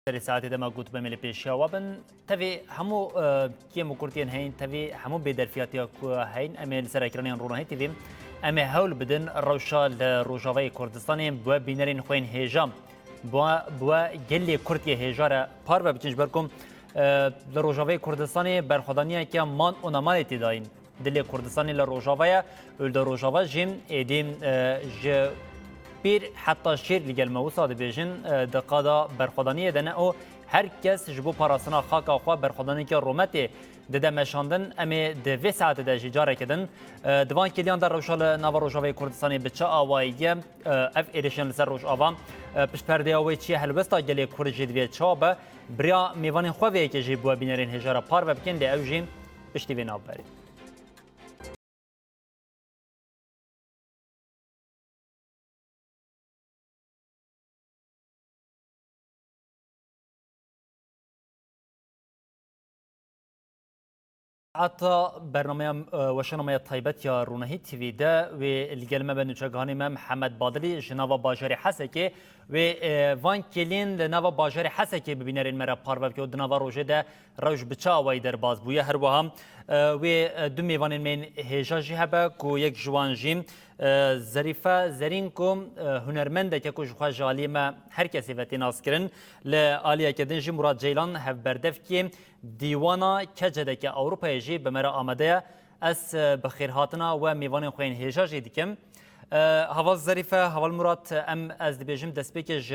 ساعتی دما گوت به ملی پیشیا و بن تفی همو کی مکرتین هین تفی همو بدرفیاتی کو هین امل سرکرانیان رونه تفی ام هول بدن روشال روجاوی کردستان بو بینرین خوین هجام بو گلی کردی هجاره پار و بچنج برکم لروجاوی کردستان برخدانیه که مان اونمالتی داین دلی کردستانی لروجاوی ول روجاوا جیم ادیم ج بیر حتی شیر لگل موساد بیجن دقادا برخدانیه دنه او هر کس جبو پاراسنا خاک آخوا برخدانی که رومتی دده مشاندن امی دوی ساعت ده جاره کدن دوان کلیان در روشال ناو روشاوی کردستانی بچه آوائیه اف ایریشن لسر روش آوام پش پرده آوی چیه هلوستا گلی کرد جدوی چابه بریا میوان خواه که جیبوه بینرین هجاره پار و بکن ده او جیم پشتی وی ناو بری حتی برنامه وشنامه طیبت یا رونهی تیوی ده و الگلمه به نوچگانی محمد بادلی جناب باجری حسکی و وان کلین لناو باجری حسکی ببینرین مرا پارو که دناو روزه ده روز بچا وای در باز بویه هر وهم و دو میوانین من هجاجی هبه کو یک جوان جیم ظریفه زرین کم هنرمنده که کج خواه جالی ما هر کسی وقتی ناس کرن لآلیا کدن جی مراد جیلان هف بردف که دیوانا کجده که اروپای جی بمرا آمده از بخیرهاتنا و میوان خوین هجا جی دیکم هوا ظریفه هوا مراد ام از دیبیجم دست بکش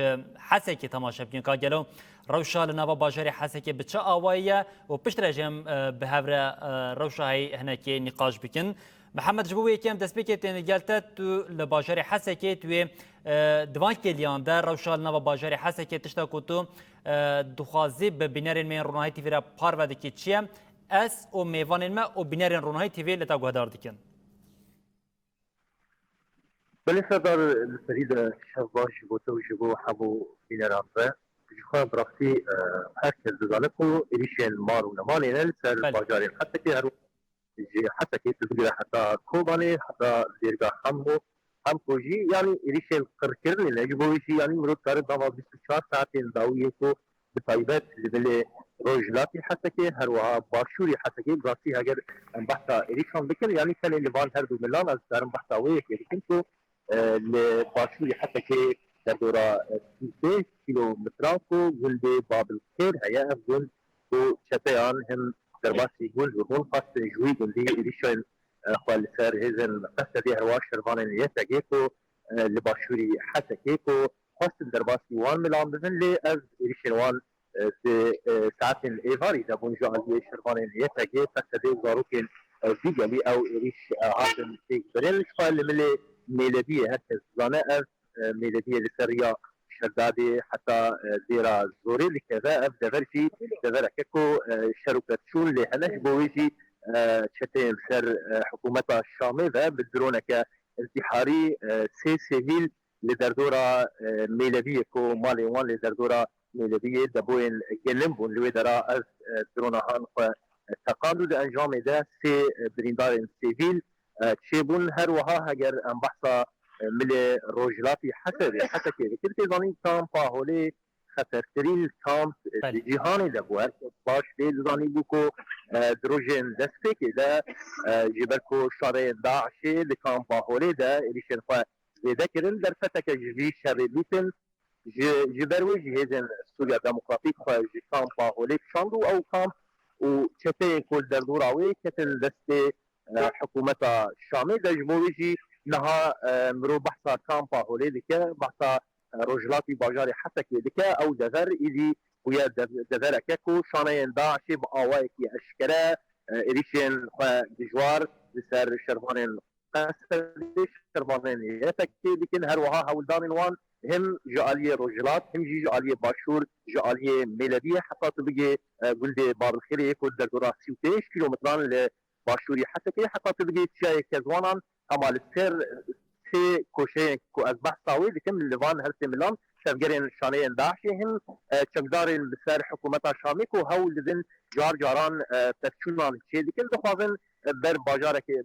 حسه که تماشا بکن که گلو روشا لناوا باجری حسه که بچه آوائیه و پشت رجم به هفره روشا های هنکی نقاش بکن محمد جبوی یکم دست بکه تین گلت تو لباجری حسه که توی دوان کلیان در روشال نوا باجری حسه که تشتا کتو دخوازی به بینرین من رونهای تیوی را پار و دکی چیم اس و میوانین ما و بینرین رونهای تیوی لتا گوهدار دکن بله سردار فرید شباش جبوته و جبو حبو بینران به جخواه براختی هر کس دزانه کو ایریشن مارو نمانی نل سر باجاری حتی که هر حتى كي تقدر حتى كوباني حتى ديرغا هم كوجي يعني ريش القركرني اللي يجبوا شيء يعني مرود كارد دوا 24 ساعتين داويه كو بطيبات اللي روجلاتي حتى كي هروها باشوري حتى كي براسي اگر بحثا ريشان بكر يعني كان اللي بان هردو ميلان از دارم بحثا ويك يعني كنتو باشوري حتى كي دورا 3 كيلومترات كو ولدي باب الخير هيا افضل كو شتيان هم درباسي يقول هون قاس جوي قندي ريشن خوال سر هزن قاس دي هرواش شربان يتاجيكو لباشوري حتى كيكو قاس درباسي وان ملان بزن لي از ريشن وان ساعات الايفاري دابون جو علي شربان يتاجي قاس دي زاروكين فيجالي او ريش عاصم تيك برين شوال ملي ميلاديه هكذا زانا از ميلاديه لسريا شدادي حتى زيرا زوري لكذا ابدا في دبر كيكو شركه شون اللي هناش بويجي شتين سر حكومه الشامي ذا بالدرونه كانتحاري سي سيفيل لدردوره ميلاديه كو مالي وان لدردوره ميلاديه دبوين جلمبون لوي درا از درونه هان تقالد انجام ده سي بريندار سيفيل تشيبون هر وها هجر ام بحثا ملي روجلاتي حتى كيف كنت زاني كامب هولي خطرترين كامب جهاني دبوار باش في زاني بوكو دروجين دستك ده جبركو شارع داعشي لكامب هولي ده اللي شنفا ذكرن در فتك جبي شربيتن جبروي جهزن سوريا ديمقراطيك كامب هولي شاندو او كامب وشتي كل دردوراوي كتل دستي حكومة الشامي ده جبويجي نها مرو بحثا كامبا هولي دكا بحثا رجلاتي باجاري حتى كي دكا او دذر ايدي ويا دذر كاكو شانين داعشي باوايكي اشكرا اريشين دجوار لسر شربانين قاسر شربانين يتكي لكن هروها هولدان وان هم جاليه رجلات هم جي جاليه باشور جاليه ميلاديه حتى تبقي قلدي باب الخير يكون دردورا 36 كيلومتران لباشوري حتى كي حتى تبقي تشاي كزوانان اما السر سي كوشين كو از بحثاوي لكم الليفان هرسي ميلان شفقرين شانين داعشي هم تشقدارين بسر حكومة شامي كو هاو لذن جاران تفشونان شي لكن دخوازن بر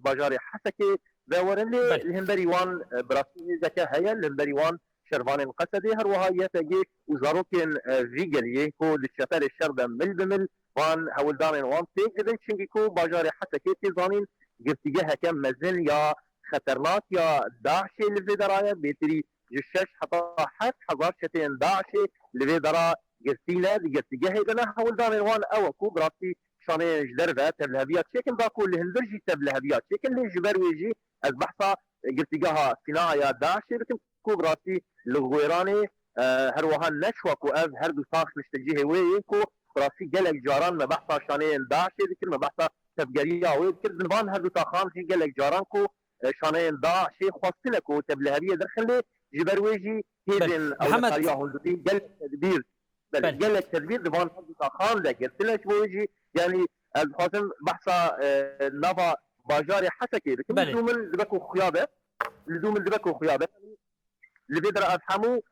باجاري حسكي بورن لي الهمبري وان براسيني زكا هيا الهمبري وان شروان قصدي هر وها يتجي وزاروكين فيجليه كو للشفر الشرده مل بمل وان هولدان وان تيك اذن شنجيكو باجاري حتى كيتي زانين قرتيجها كم مزن يا خطرناك يا داعشي اللي في درايه بيتري جشش حتى حت حضار شتين داعشي اللي في درا قرتينا قرتيجها اذن هولدان وان او كو براسي شاني جدربه تبلهبيات شكل باكو اللي هندرجي تبلهبيات شكل اللي جبر ويجي البحثه قرتيجها صناعه يا داعشي لكن كو براسي الغويراني هروها نشوكو اف هردو ساخ نشتجيه وينكو براسي جلك جاران ما بحثا شانين داعشي ذكر ما بحثا تفجرية ويذكر زنبان هردو تاخان في جلك جارانكو شانين داعشي خواستلكو تبلهبية درخلي جبرويجي هيدن او نقاليا هندوتي جلك تدبير جلك تدبير زنبان هردو تاخان لكن تلك ويجي يعني الخاصم بحثا نافا باجاري حسكي لكن لزوم الدبكو خيابة لزوم الدبكو خيابة اللي بيقدر افهمه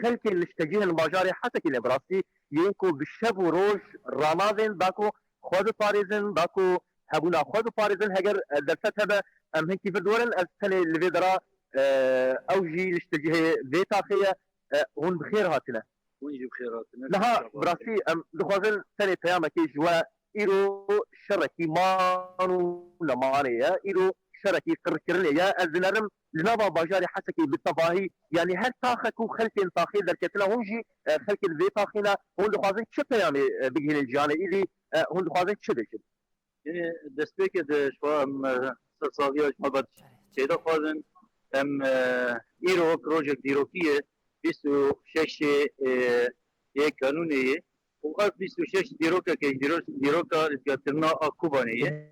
خلك الاشتجيه المجاري حتى كي براسي ينكو بالشب وروج رمضان باكو خود باريزن باكو هبونا خود باريزن هجر درست هذا ام هيك في الدول السنه اللي بيقدر اوجي الاشتجيه بيتا خيه هون بخير هاتنا ونجي بخير هاتنا لها براسي ام دخوزن سنه قيامه كي جوا ايرو شركي مانو لمانيه ايرو شركي كركرليا الزنرم لنبا باجاري حسكي بالطباهي يعني هل تاخكو خلك طاخي دركتنا هونجي خلك الفي طاخينا هون دخوازن شتا يعني بجهن الجاني اللي هون دخوازن شتا يعني دستبيك شو ام ستصاغيوش مباد شيدا خوازن ام ايرو بروجكت ديروكيه بيسو شش یک قانونیه وقت 26 دیروکا که دیروکا الکترنا آکوبانیه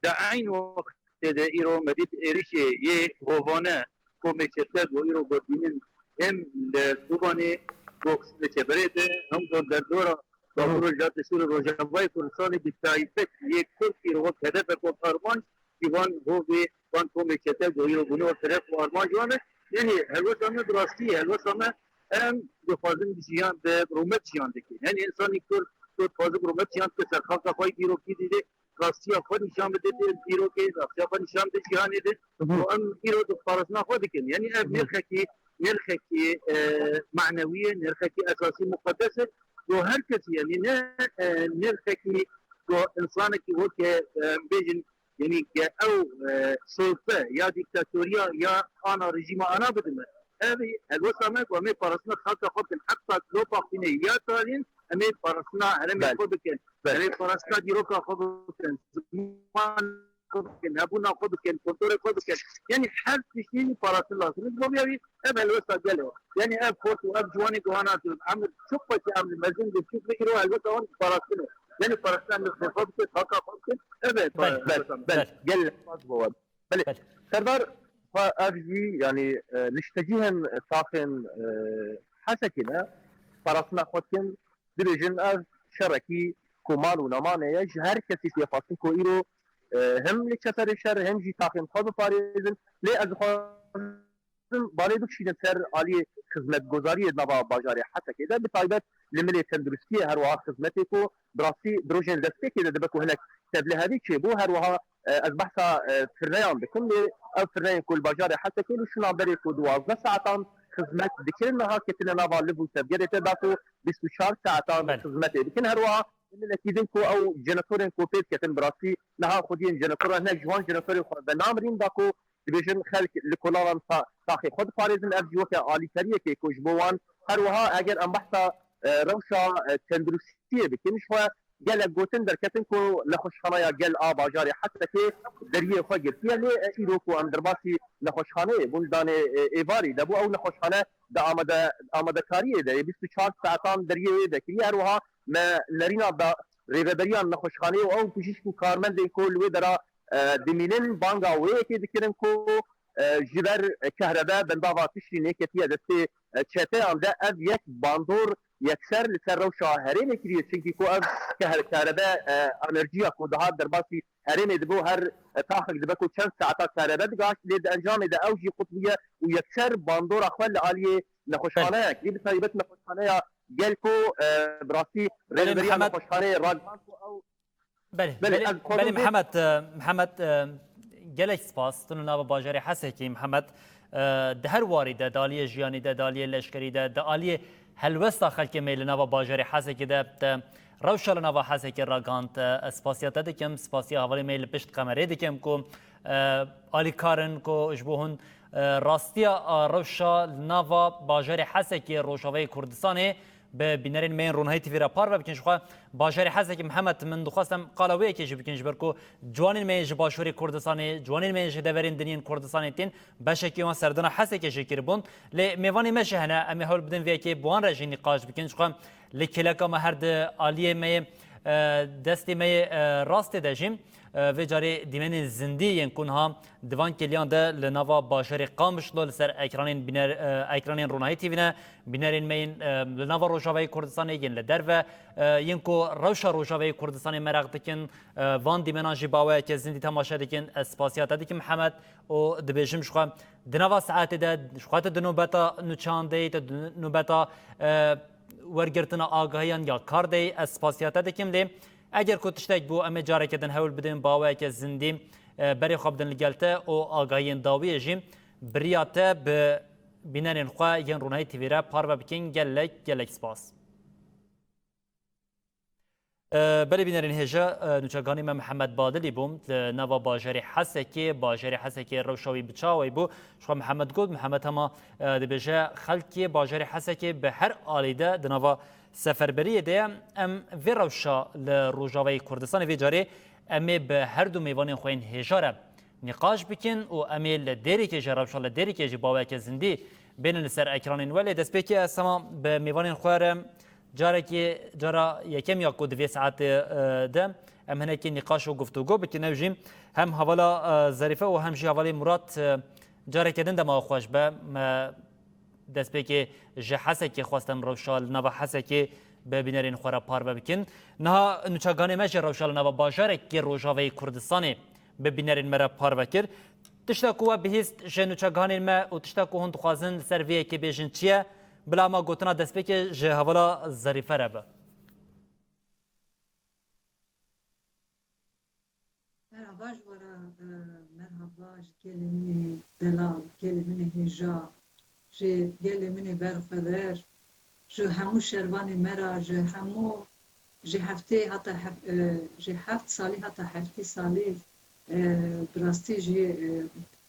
در عین وقت ده ایرو مدید ایریشه یه هوانه کومکشتر و ایرو گردینن هم لدوبانی بوکس لچبرده هم در دورا دورو جات سور روجانوای کورسانی دیتایفت یک ترکی رو هدف کو فرمان دیوان هو به وان کومکشتر و ایرو بنو طرف فرمان جوانه یعنی هلوسامه دراستی هلوسامه هم بخوازن بسیار به رومت شیان دکین یعنی انسانی که فازه رومت شیان که سرخاک خواهی دیرو کی دیده راستی خود نشان بده دیرو که راستی خود نشان بده جهان ده و ام دیرو تو فارسنا خود کن یعنی اب نرخه کی معنویه نرخه کی اساسی مقدسه و هر کسی یعنی نه نرخه کی و انسان کی هو که بیجن یعنی که او سلطه یا دیکتاتوریا یا آنا رژیم آنا بدمه هذه الوسامة ومي فرسنا خلق خبز حتى لوبا خنياتين أمي فرسنا هرمي خبز هرمي فرسنا ديروكا خبز زمان خبز أبونا خبز كنتوري خبز يعني حال تشيني فرس الله سنقوم يبي أب الوسا جلوا يعني أب فوت وأب جواني جوانا عمل شوفة عمل مزين بتشوف لي الوسا فرسنا يعني فرسنا من خبز خلق خبز بل جل بل سردار فأرجي يعني نشتجيهن ساخن حسكنا فرسنا خدكن درجن از شركي كمال ونمان يج هر كسي سيفاسن كو إيرو هم لكسر الشر هم جي ساخن خد فاريزن لي از بالي دوك شيء سر علي خدمت گزاري نبا باجاري حسكي ده بطيبت لملي تندرستي هر وها خدمتكو براسي دروجن دستي كده دبكو هناك تبله هذيك شيء بو هر وها از بحثا فرنيان بكل او فرنين كل باجاري حتى كل شنو عبري كو 12 ساعتان خدمت دكلنا كتنا نافا ليفو تبجري تبعتو 24 ساعتان خدمت لكن هروها من اكيدنكو او جناتورين كو بيت كتن براسي نها خدين جناتور هناك جوان جناتوري بنامرين باكو ديفيجن خلق لكولارن ساخي خد فارزن ارجوكا الي كاريه كي كوجبوان هروها اگر ام بحثا روشا تندرستيه بكن شويه قال جوتن دركتن كو لخوشخانه قال باجاري حتى كي دريه خو قلت لي ايروكو ام درباسي لخوشخانه بلدان ايفاري دبو او لخوشخانه دا اماده كاريه دا 24 ساعتان دريه دا كي هروها ما لرينا دا ريبريان لخوشخانه او بجيشكو كارمند كل ودرا دمينن بانغا ويكي ذكرن كو جبر كهرباء بندافع تشري نيكتيه دستي تشاتي ام دا اف يك باندور يكسر لسر روشا هرين كريه چنكي كو اف كهرباء انرجيا كو دهات درباسي هرين دبو هر تاخك دبكو چند ساعتا كهرباء دقاش ليد انجام دا اوجي قطبيه ويكسر باندور اخوال عاليه نخوشخانه كي بطيبت نخوشخانه جالكو براسي ريبريا نخوشخانه راجمانكو او بله محمد جلش سپاس تنو ناب باجاری حسکی محمد ده هر واری ده دالیه جیانی ده دالیه لشکری ده دالیه هلوستا خلک میل نوا باجر حسه که ده روشال نوا حسه که راگانت اسپاسیات ده کم اسپاسیا حوالی میل پشت کمره ده کم کو آلی کارن کو اشبوهن راستیا روشا نوا باجر حسه که روشاوی کردستانه به بینرین مین رونهای تیویرا پار و بکنش خواه باجر حسه که محمد من دخواستم قلاویه که بکنش برکو جوانین میج باشوری کردستانی جوانین میج دورین دنین کردستانی تین باشه که ما سردنا حسه که شکر بون لی میوانی مشه هنه امی حول بدن وی که بوان رجی نقاش بکنش خواه لی کلکا ما هر آلیه می دستی می راست دجیم و جاری دیمن زندی ینکون ها دوان کلیان ده لنوا باشر قامش لول سر اکرانین رونایی تیوینه بینرین مین لنوا روشاوی کردستان ین لدر و ینکو روشا روشاوی کردستان مراق دکن وان دیمنان جباوه که زندی تماشا دکن اسپاسیات دکن محمد و دبیجم شخوا دنوا ساعت ده شخوا دنوبتا نوچانده دنوبتا ورگرتنا آگاهیان یا کار ده اسپاسیات دکم لی اگر کو تشتک بو ام جاره کدن هول بدین باوه که زندی بری خواب دن لگلته او آگاهین داوی جیم بریاته به بینرین خواه ین رونهای تیویره پار و بکن گلک سپاس بله بینرین هجا نوچگانی من محمد بادلی بوم نوا باجری حسکی روشاوی بچاوی بو شو محمد گود محمد هما دبیجه خلکی باجری حسکی به هر آلیده دنوا سفربریه ده ام وی روشا لروجاوی کردستان وی جاری امی به هر دو میوان خوین هجاره نقاش بکن و امی لدیری که جرابشا لدیری که جباوه که زندی بین لسر اکرانین ولی دست بکی اسما به میوان خوارم جارا یکم یا کو دوی ساعت ده ام هنکی نقاش و گفتگو بکنه وجیم هم حوالا ظریفه و هم جی حوالی مراد جاره کدن ده ما خوش به دست به که جه حسه که خواستم روشال نوا حسه که ببینرین خورا پار بکن نه نوچگانه مشه روشال نوا باجره که روجاوی کردستانی ببینرین مرا پار بکر تشتاکو بهست جه نوچگانه ما و تشتاکو هند خوازن سرویه که بیجن چیه بلا ما گوتنا دست به که جه حوالا ظریفه را به مرحبا جوارا مرحبا جگل دلال گل هجا جه گل من برخدر جه همو شروان مرا جه همو جه هفته حتی جه هفت سالی حتی هفتی سالی براستی جه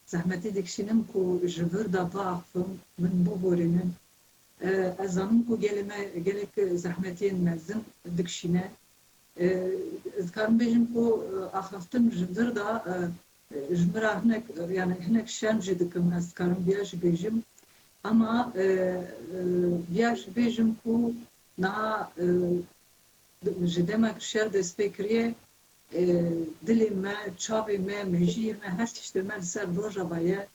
زحمتی دکشینم کو جبر دا باقفم من ببورینم ازانم کو گلک زحمتی مزن دکشینه ذكرن بيجن كو أخفتن جندر دا جمرة هناك يعني هناك شان جدكم ذكرن بياش بيجم أما بياش بيجم كو نا جدما شر دسبكريه دلي ما تشابي ما مجي ما هاش تشتمل سر روجابايا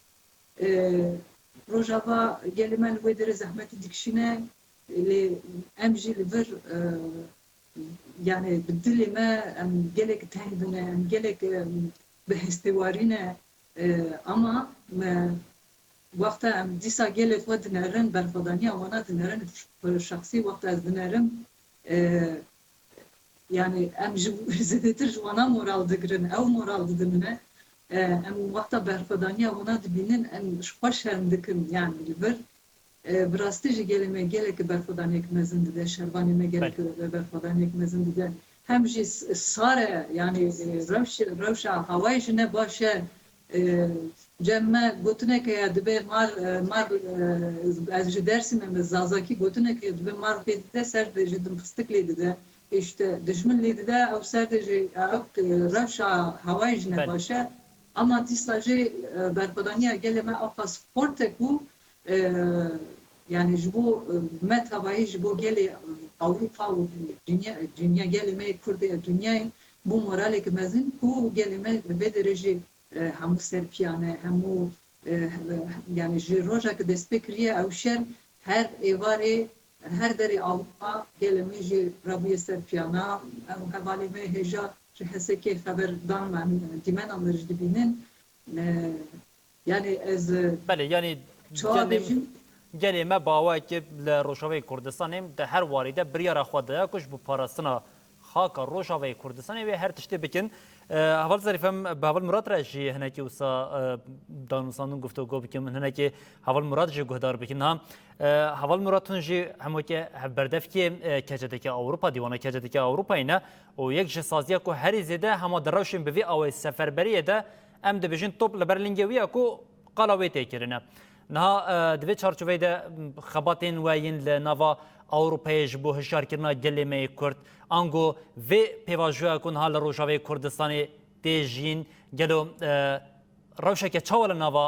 روجابا قال ما الويدر زحمة دكشينه اللي أمجي لفر يعني بدلي ما ام جلك تهدنا ام جلك بهستوارينا اما ما وقتا ام ديسا جلك ودنا رن برفضانيا وانا دنرن الشخصي وقتا دنرم يعني ام زدتر جوانا مورال دقرن او مورال دمنا ام وقتا برفضانيا وانا دبينن ام شخوش هندكن يعني البر براستی جگلی که برخودانیک مزند ده شربانی مگلی که برخودانیک مزند ده همچی ساره یعنی روشا هوایش نباشه جمع گوتنه که دبی مار از جدرسی من زازاکی گوتنه که دبی مار بیده سر جدم خستک لیده işte düşman lidede او sadece روشا هوایش نباشه اما دیساجی برخودانیا گلی افاس پورتکو يعني جبو مات هواي جبو جالي أوروبا والدنيا جالي ما كرد الدنيا بو مورالك مازن هو جالي ما بدرجة همو سربيانة همو يعني جروجا كدسبكرية أو شر هر إيواري هر دري أوروبا جالي ما جي رابية سربيانة أو هوالي ما هجا جحسي كي خبر دان من ديمان أمرج دبينن يعني از بله يعني گلی ما باوه که روشاوی کردستانیم ده هر واریده بریار خود ده کش بو پاراستنا خاک روشاوی کردستانی و هر تشتی بکن هەواڵ زەریفەم باوەڵ مراد ڕێژی هەنێکی وسا دانووساندن گفتوگۆ بکەم من هەنێکی هەواڵ مرادژی گوهدار بکەن ها هەواڵ مرادتونژی هەمووکە بەردەفکی کەجەدەکی ئەوروپا دیوانە کەجەدەکی ئەوروپاینە و یەک ji سازیە ku herî zêde hema dirawşên bi vê awê seferberiyê de em dibêjin top li ber lingê wî ye ku qala wê têkirine. Niha divê çarçoveyê de xebatên we yên li nava Avrupayê ji bo hişyarkirina gelê me yê Kurd ango vê pêvajoya ku niha li Rojavayê Kurdistanê tê jîn gelo rewşeke çawa li nava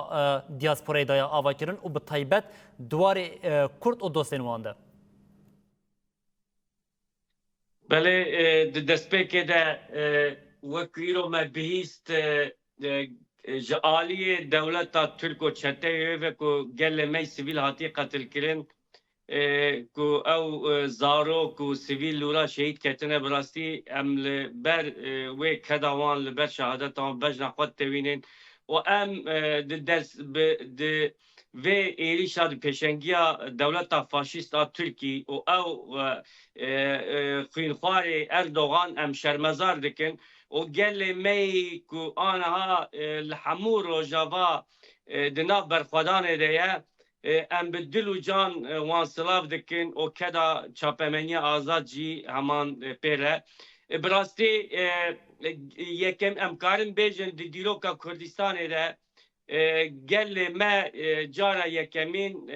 diasporayê de ya avakirin û bi taybet duwarê Kurd û dostên wan de. Belê di destpêkê de wek îro me bihîst ji aliyê dewleta Türk û çeteyê ve ku gelê me sivîl hatiye qetilkirin ku ew zarok û sivîl lûra şehîd ketine bi rastî em li ber wê keda wan li ber şehadeta wan bejna xwe tevînin û em di vê êrişa di pêşengiya dewleta faşîst a Tirkî û ew xwînxwarê Erdogan em şermezar dikin û gelê me ku aniha li hemû rojava di nav berxwedanê de ye em bi dil û can wan silav dikin û keda çapemeniya azad jî heman pê re. Bi rastî yekem em karin bêjin di dîroka Kurdistanê de gelê me cara yekemîn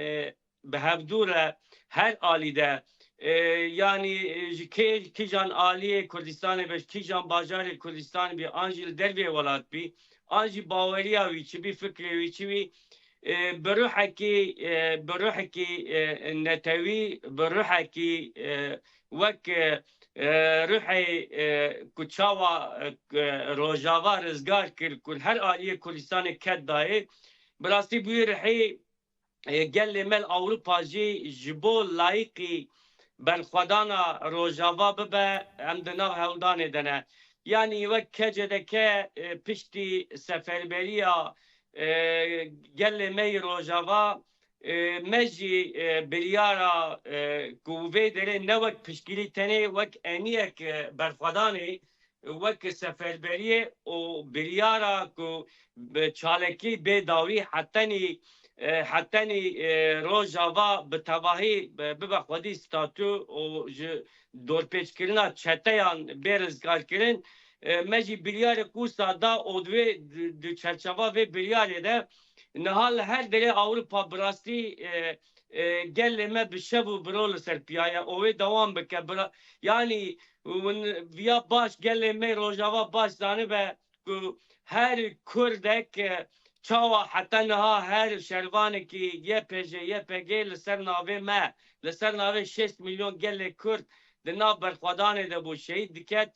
bi hevdû re her alî de yani ji kîjan aliyê Kurdistanê ve kîjan bajarê Kurdistanê bî an jî li dervê welat bî an jî baweriya wî çi bî fikrê wî çi bî bi ruhekî netewî bi ruhekî wek ruhê ku çawa rojava rizgar kir ku her aliyê Kurdistanê ket dayê bi rastî bûyê rihê gelê me Ewropa jî ji bo layıqî berxwedana rojava bibe em di nav hewldanê de ne. Yani wek kecedeke piştî seferberiya gelê me rojava me jî biryara ku vê derê ne wek piştgirî tenê wek eniyek berxwedanê wek seferberiyê û biryara ku çalekî bêdawî hetenî rojava bi tevahî bibe xwedî statû û ji dorpêçkirina çeteyan bêrizgarkirin me jî biryarê Kûsa da û divê di çerçeva vê biryarê de niha li her derê Ewropa bi rastî gelê me bi şev û biro li ser piyaya û wê dewam bike yani viya baş gelê me rojava baş zanibe ku her Kurdek çawa heta niha her şervanekî YPG li ser navê me li ser navê 6 milyon gelê Kurd di nav berxwedanê de bû şehîd diket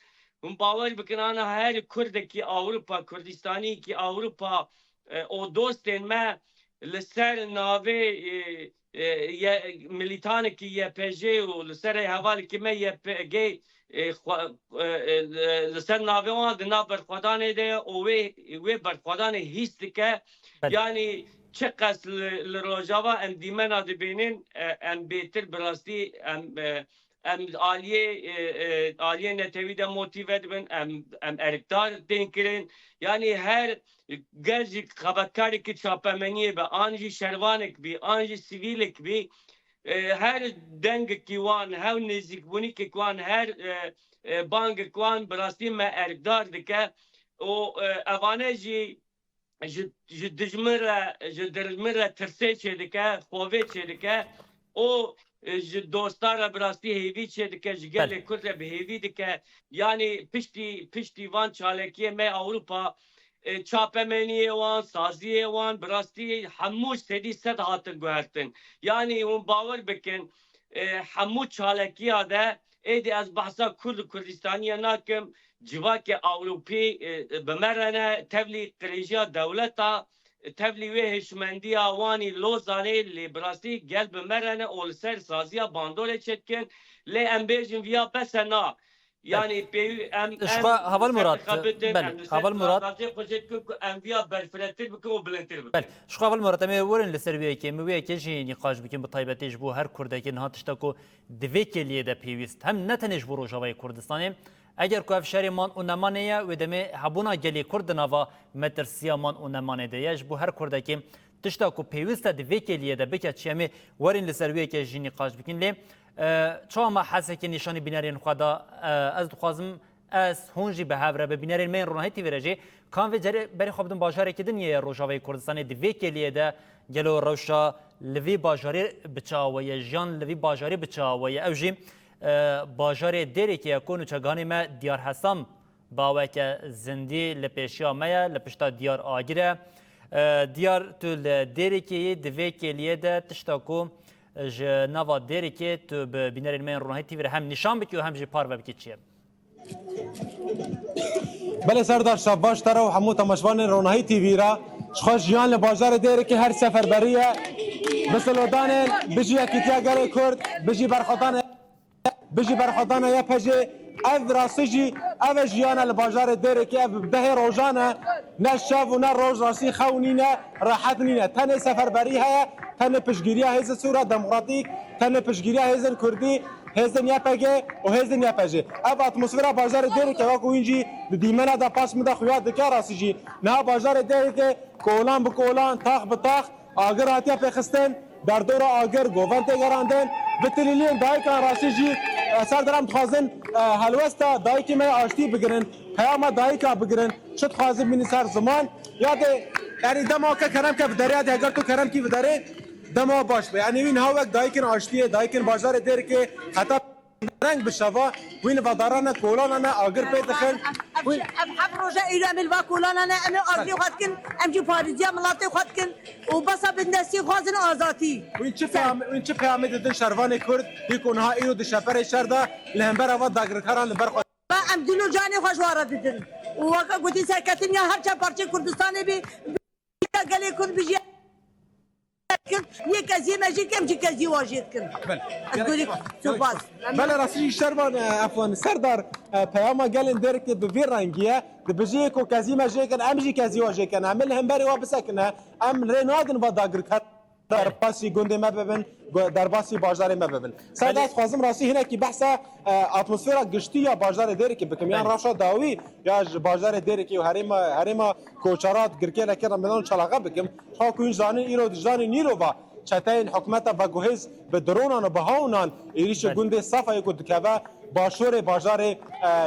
hûn bawer bikin ana her Kurdekî Ewropa Kurdistanî kî Ewropa û dostên me li ser navê militanekî YPG û li serê hevalekî me YPG li ser navê wan di nav berxwedanê de û wê berxwedanê hîs dike yani çi qes li rojava em dîmena dibînin em bêtir bi rastî em aliyê netewî de motive dibin em erkdar tên kirin yani her gel jî xebatkarekî çapemeniyê be an jî şervanek bî an jî sivîlek bî her dengekî wan hew nêzîkbûnîkek wan her bangek wan bi rastî me erkdar dike û evane jî ji dijmin re tirsê çêdike xwevê çêdike û ji dostara bi rastî hêvî çêdike ji gelê Kurd re bi hêvî dike yani piştî van çalekiyê me Ewropa çapemeniyê wan saziyê wan bi rastî hemû sedî sed hatin guhertin yani hûn bawer bikin hemû çalekiya de êdî ez behsa Kurd û Kurdistaniyê nakim civakê Ewropî bi me re ne tevlî qirêjiya dewleta tevlî wê hişmendiya wanî Lozanê lê bi rastî gel bi me re ne û li ser saziya bandorê çêdikin lê em bêjin viya bese na yani Haval Murat Haval Murat em viya berfiretir bikin û bilindtir bikin. Şu Haval Murat em ê werin li ser wêyekê em wêyekê jî nîqaş bikin bi taybetê ji bo her Kurdekî niha tişta ku di vê keliyê de pêwîst hem ne tenê ji bo Rojavayê Kurdistanê اگر کو افشاری مان و نمانه و دمه هبونا گلی کرد نوا مترسیا مان و نمانه دیش بو هر کرده که تشتا کو پیوسته دی وکلیه ده بکه چیمی ورین لسرویه که جینی قاش بکن لی چا ما حسه که نشانی بینارین خدا از دخوازم از هونجی به هفره به بینارین من رونهی تیویرجی کان و جری بری خوابدن باجاره که دنیه روشاوی کردستان دی وکلیه ده گلو روشا لوی باجاری بچاویه جان لوی باجاری بچاویه اوجی باجار دیری که یکونو چگانی ما دیار هستم باوه که زندی لپیشیا میا لپشتا دیار آگیره دیار تو دیری که دوی که لیه ده تشتاکو نوا دیری که تو بینرین من رونهی تیویر هم نشان بکی و هم جی پار بکی چیه بله سردار شب باش تره و همو تماشوان رونهی تیویرا خوش جیان لباجار دیری که هر سفر بریه بسلودان بجی اکیتیا گره کرد بجی برخوادان یا پجی اف راسجی اف جیان الباجار دیره که اف ده روزانه نه شب و نه روز راسی خونینه راحت نینه تن سفربری های تن پشگیری هیز سورا دموکراتیک تن پشگیری هیز کردی هیز نیپگه و هیز نیپجه اف اتمسفر باجار دیره که واکو اینجی دیمنه دا پاس مده خویاد دکه راسجی نه باجار دیره که کولان بکولان تاخ بتاخ آگر هاتیا پیخستن در دور آگر گوون تگراندن بتلیلین دایکان راسجی سردارم تخوازن هلوستا دایکی می آشتی بگیرن پیام دایکا بگیرن شد خوازن بینی سر زمان یاده یعنی دما که کرم که بداره یاده اگر تو کرم کی بداره دما باش یعنی وین هاوک دایکن آشتیه دایکن بازار دیر که حتی رنگ بشوا وین ودارانه کولانه آگر پیتخن وین حب روزه ایران ملوا کولانه ام آگری خود کن ام جو پاریزیا ملاتی خود کن و بسا بندستی خوازن آزادی وین چه پیام دادن شروان کرد یکونها ایرو د شفر شردا لهمبر و داگرکاران لبر خود با ام دلو جانی خوش وارد دادن و وقت گویی سرکتن یا هر چه پارچه کردستانی بی گلی کرد بیشی یک ازی ماجی کم چی کزی واجد کن. بله راستی شربان افغان سردار پیام گلن در که به ویر رنگیه دبجی کو کزی ماجی کن امجی کزی واجد کن عمل هم بری وابسکنه ام رنادن و داگر کر در پاسی گنده ما ببین در باسی بازار ما ببین سردار خوازم راستی هنا کی بحث اتمسفر گشتی یا بازار دری که بکمیان راشا داوی یا بازار دری که هریما کوچارات گرکل که رمضان چلاقه بکم ها کوین زانی ایرو زانی نیرو با چتاین حکومت و گوهز به درونان و بهاونان ایریش گنده صفای کو دکوا باشور بازار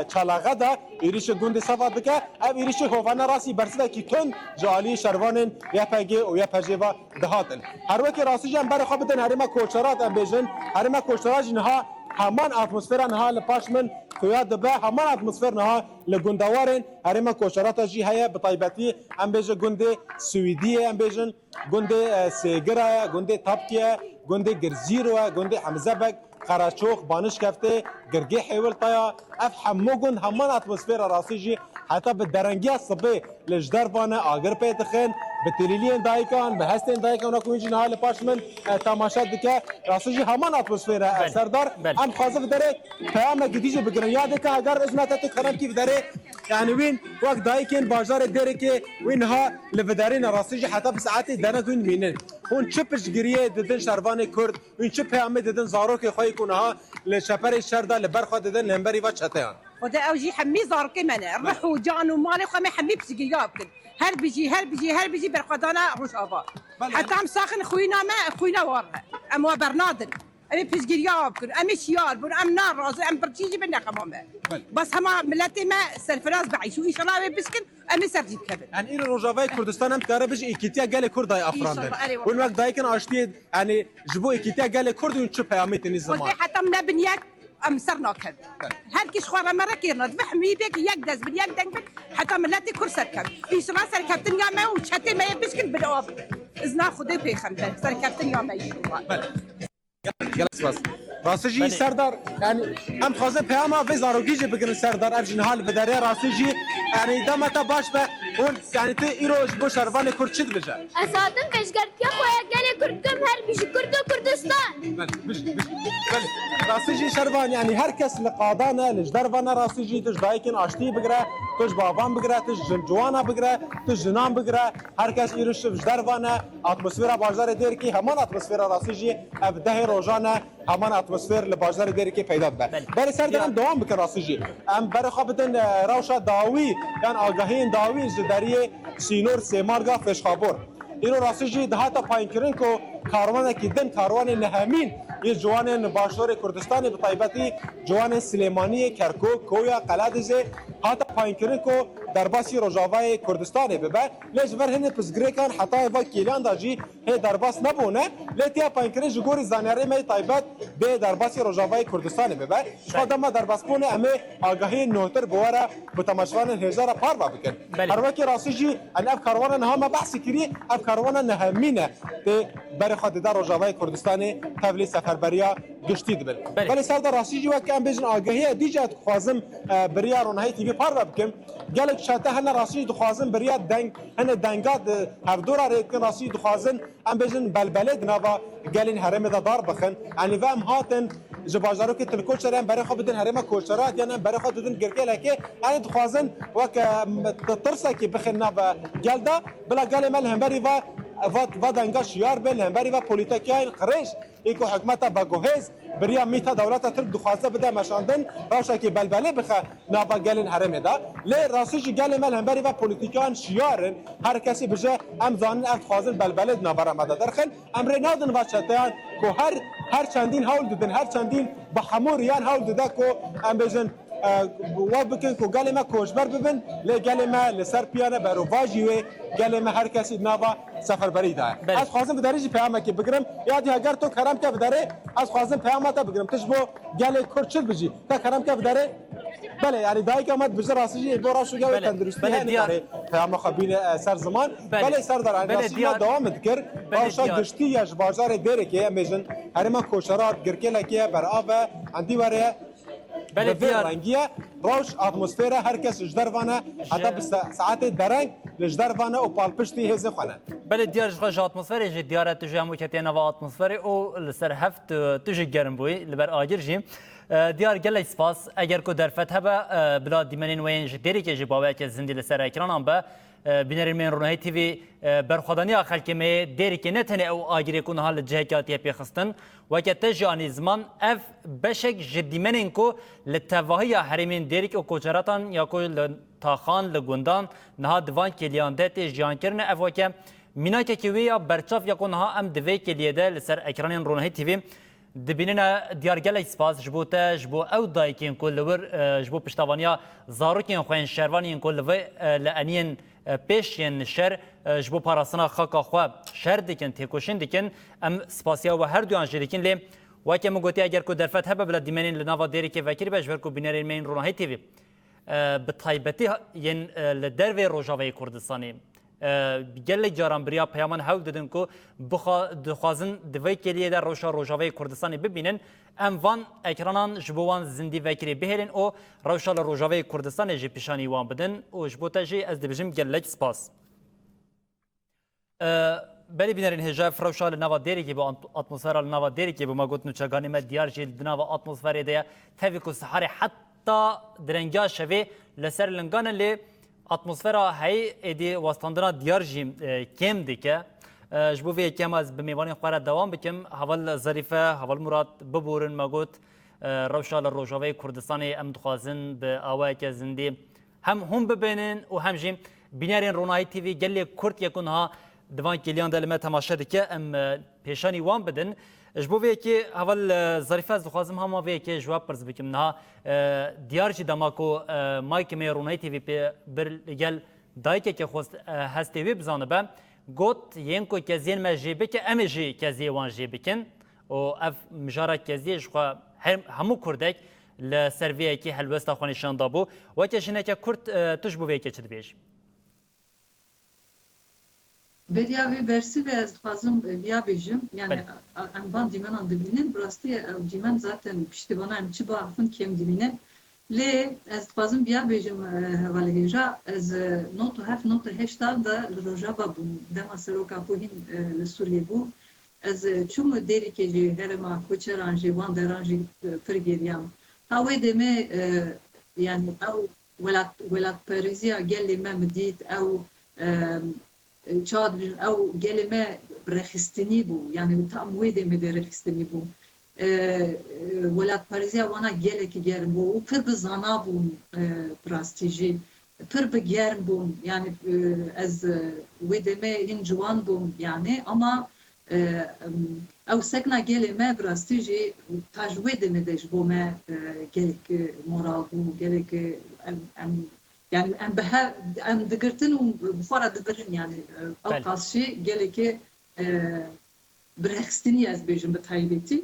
چلاقه دا ایریش گنده صفا دکه اب ایریش هوانه راسی برسده کی تون جالی شروانن یا پگه و یا پجه و دهاتن هر وقت راستی جن بر خواب بدن هریما کوچارات ام بیژن هریما کوچارات نها همان اتمسفر نها لپاشمن خویاد به همان اتمسفر نها لگندوارن هریما کوچارات جی هيا بطایبتی ام بیژن گنده سوئدی ام بیژن گنده سیگرا گنده تابکیه گنده گرزیرو گنده حمزه بک قراچوخ بانش کفته گرگی حیول طایا اف حموگن همان اتمسفر راسیجی حتی به درنگی صبح لجدر بانه آگر پیتخن به تلیلین دایکان به هستین دایکان و کوینجی نهال پاشمن تماشا دکه راسیجی همان اتمسفر سردار هم خاصه داره پیام گدیجی بگیرن یاده که اگر ازمت تو کرم کی داره یعنی وین وقت دایکن بازار داره که وین ها لودارین راسیجی حتی به ساعت دانه وین مینن اون چپش گریه ددن شروان کرد اون چپ پیام ددن زارو که خواهی کنه ها لشپر شردا لبرخوا ددن لمبری و چتیان وده اوجي حمي زار كمانه روح وجان ومالي خمي حمي بسقي يابكن هر بيجي برقدانا روشافا حتى عم ساخن خوينا ورا ام برنادر امي بسقي يابكن امي شيال بون ام نار راز ام برتيجي بنا قمامه بس هما ملاتي ما سلفراز بعيشو ايش الله بسكن امي سرجي كبل يعني ايرو روجافاي كردستان ام كاربش ايكيتيا قال كرد افراندن وين وقت دايكن اشتي يعني جبو ايكيتيا قال كرد ونشوف اميت النظام حتى من بنياك ام سرنا كذا هل كيش خوارا مرة كيرنا بحمي بيك يقدس بنياك دنك حتى ملاتي كرسر كم ايش راس الكابتن يا ما وشتي ما يبسكن بالأوف إذا خدي في خمسة سر الكابتن يا ما جلس بس راسجی سردار یعنی هم خواسته پیام وزارگیجی بگن سردار افجن حال بداره راسجی یعنی دمتا باش به اون يعني تو ایروش بو شروان کرد چی بجه اساتم پشگرتیا خویا گل کردم هر بیش کرد و کردستان بله راستی جی شروان یعنی هر کس لقادانه لجدروانه راستی جی تش دایکن آشتی بگره تش بابان بگره تش جوانا بگره تش جنان بگره هر کس ایروش لجدروانه اتمسفر بازار دیر کی همان اتمسفر راستی جی اف ده روزانه همان اتمسفر لبازار دیر کی پیدا به برای سر دارم دوام بکن راستی جی ام برای خوابتن روشا داوی یعنی آگاهی داوی جداریه سینور سیمارگا فشخابور اینو راستی جی ده تا پایین کرن کو کاروان کی دن کاروان نهمین یه جوان باشور کردستان به طیبتی جوان سلیمانی کرکوک کویا قلادزه حتی پایین کرن کو درباسی روجاوای کردستان ببه لیش ور هنه پسگریکان حتی و کیلان داجی هی درباس نبونه لیتیا پایین کرن جگوری زانیاری می طیبت به درباسی روجاوای کردستان ببه شادما درباس بونه امی آگاهی نوتر بواره به تماشوان هزار پار بکن هر وقتی راستی جی ان اف کاروان نه ما بحث کری اف کاروان نهمینه به برای خود در روجاوای کردستان تبلی سفربریا گشتی دبل ولی سر در راستی جی وقتی ام بجن آگاهی دیجات خوازم بریا رونهی تیوی پار بکن گلک شاته هن راستی دخوازن بریا دنگ هن دنگات هر دورا ریکن راستی دخوازن ام بجن بلبلد نوا گلین حرم دا دار بخن یعنی و ام هاتن جبازارو که تلکوچر هم برای خود بدن حرم کوچرات یعنی برای خود بدن گرگل که یعنی دخوازن وک ترسه که بخن نوا گلدا بلا گل مل هم بری و دنگا شیار بل هم بری و پولیتیکای قریش ایکو حکمت باگوهز بریا میتا دولت ترک دخوازه بده مشاندن روشا که بلبله بخه نابا گلین حرم دا لی راسیش گل مل هم بری و پولیتیکان شیارن هر کسی بجه ام زانن افت خوازن بلبله نابرا مده درخن امره نادن و چطیان که هر چندین حول دادن هر چندین با حموریان حول داده که ام بجن و بکن که گل ما کوشبر ببین لی گل ما لسر پیانه برو واجی و گل ما هر کسی نابا سفر بری داره از خوازم بداریجی پیامه که بگرم یادی اگر تو کرم که بداره از خوازم پیامه تا بگرم تش بو گل کرچل بجی تا کرم که بداره بله یعنی دایی که آمد بجر راستی بورا شو گوی تندرستی هنی پیامه خبین سر زمان بله سر داره راستی ما دوام دکر باشا گشتی یا بازار دیره که میجن هرما کوشرات گرکل که بر آب عندی وره بله دیار رنگیه روش اتمسفر هر کس جدروانه حتی به ساعت درنگ لجدروانه و پالپشتی هزه خانه بله دیار جخش اتمسفر جی دیار تجی همو کتی نوا اتمسفر او لسر هفت تجی گرم بوی لبر آجر جیم دیار گله سپاس اگر کو در فتح با بلا دیمنین وین جدیری که جباوه که زندی لسر اکران هم با بینرین من رونهی تیوی برخوادانی آخر که می دیری که نتنه او آگیری کن حال جهکاتی پیخستن و که تجانی زمان اف بشک جدی منین کو لتواهی حریمین دیری که کوچراتان یا کو تاخان لگوندان نها دوان کلیان ده تیج جان کرنه اف و که مینا که کیوی یا برچاف یا کو نها ام دوی کلیه ده لسر اکران رونهی تیوی دبیننا دیارگل سپاس جبوته جبو او دایکین کل ور جبو پشتوانیا زاروکین خوین شروانین کل و لانین پیشین شر جبو پاراسنا خاکا خو شر دکن تکوشین دکن ام سپاسیا و هر دوان جدکین لی و که مگوتی اگر کو درفت هبه بلا دیمنین لناوا دیری که وکری بهش ورکو بینرین مین رونهی تیوی به طیبتی ین لدروی روجاوی کردستانی گله جاران بریا پیامان هول دادن کو دخوازن دوی کلیه در روجاوی کردستانی ببینن ام وان اکرانان جبوان زندی وکری بهرین او روشال روجاوی کردستان جی پیشانی وان بدن او جبوتا جی از دبجم گله سپاس بلی بینرین هجاف روشال نوا دیری که با اتمسفر نوا دیری که با ما گوت نوچگانی ما دیار جیل نوا اتمسفر ده تفی کو سحر حتی درنگا شوی لسر لنگان لی اتمسفر هی ادی واستاندنا دیار جیم کم دیگه جبوی کم از بمیوانی خوره دوام بکم حوال ظریفه حوال مراد ببورن مگوت روشال روجاوی کردستانی ام دخوازن به آوای که زندی هم ببینن و هم جیم بینرین رونایی تیوی گلی کرد یکون ها دوان کلیان دلمه تماشا دیگه ام پیشانی وان بدن جبوی که اول ظریفه از دخوازم هم وی که جواب پرز بکم نه دیار چی دماکو مایک میرونای تیوی بر گل دایک که خواست هستی وی بزانه به گوت ین کو کزین ما جیبه که ام جی کزی وان جیبه کن و اف مجاره کزی جخوا همو کردک لسرویه که هلوستا خونشان دابو و که شنه که کرد تجبوی که چد بیش بریا وی برسی و از خازم بیا بیجم یعنی انبان دیمن آن دبینن براستی دیمن zaten piştivana çiba afın kem dibine Lê ez dixwazim biya bêjim hevalihêja ez notu heşta da li Rojava bûm dema seroka xwe hîn li Sûriyê bû ez çûm derîkê jî herêma koçeran jî wan deran jî pir geriyam ha wê demê yani ew welatperêziya gelê me min dît ew çad ew gelê me rexistinî bû yani tam wê demê de rexistinî bû welatperêziya wana gelekî germ bû û pir bi zana bûn rastî jî pir bi germ bûn yani ez wê demê hîn ciwan bûm yani ama ew sekna gelê me bi rastî jî ta ji wê demê de ji bo me gelek moral bû gelek em yani em digirtin û bi xwe re dibirin yani ew qas jî gelekê bi rexistinî ez bêjim bi taybetî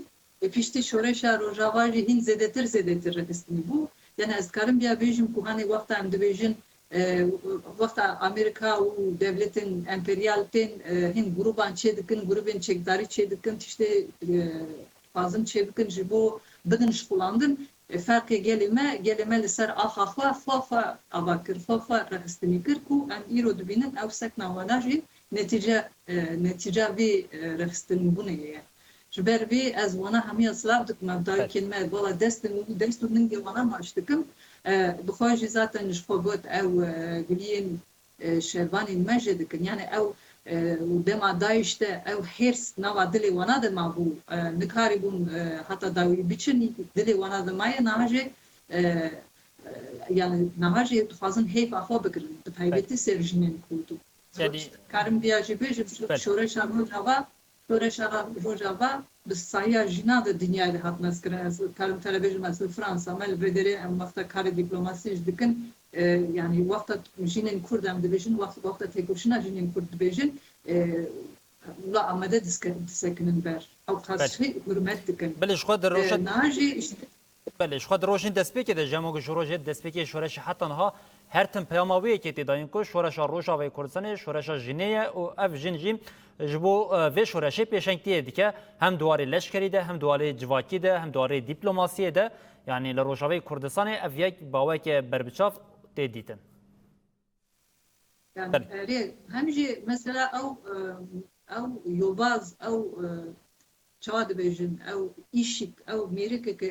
piştî şoreşa Rojava jî hîn zêdetir rexistinî bû yani ez dikarim biya bêjim ku hanê wexta em dibêjin wexta Amerîka û devletên emperyal tên hîn grûban çê dikin grûbên çekdarî çê dikin tiştê dixwazin çê bikin ji bo bidin şixulandin ferqê gelê me li ser axa xwe ava kir xwe rexistinî kir ku em îro dibînin ew sekna wana jî netîca vê rexistinbûnê ye ji ber vê ez wana hemiya silav dikim ev dayikên me wala dest û ningê wana maş dikim bixwe jî zaten ji xwe got ew guliyên şervanên me jê dikin yani ew dema Daeş de ew hêrs nava dilê wana de mabû nikarî bûn heta dawî biçin dilê wana de maye niha jê yani niha jê dixwazin hêfa xwe bikirin bi taybetî ser jinên Kurd karim biya jî bêjim şoreşa Rojava bi sahiya jina de dinyayê de hat mezkirin ez karim te re bêjim ez li Fransa me li vê derê em wexta karê dîplomasî jî dikin yani wexta jinên Kurd em dibêjin wexta têkoşîna jinên Kurd dibêjin la amade disekinin ber ew qas jî hurmet dikin Belê ji xwe di roja niha jî Belê ji xwe di rojên destpêkê de jemok ji rojê destpêkê şoreşê heta niha her tim peyama wê yekê tê dayîn ku şoreşa Rojavayê Kurdistanê şoreşa jinê ye û ev jin jî ji bo vê şoreşê pêşengtiyê dike hem duwarê leşkerî de hem duwarê civakî de hem duwarê dîplomasiyê de yani li Rojavayê Kurdistanê ev yek baweke berbiçav tê dîtin. Yani hem jî mesela ew yobaz ew çawa dibêjin ew îşik ew mêrikeke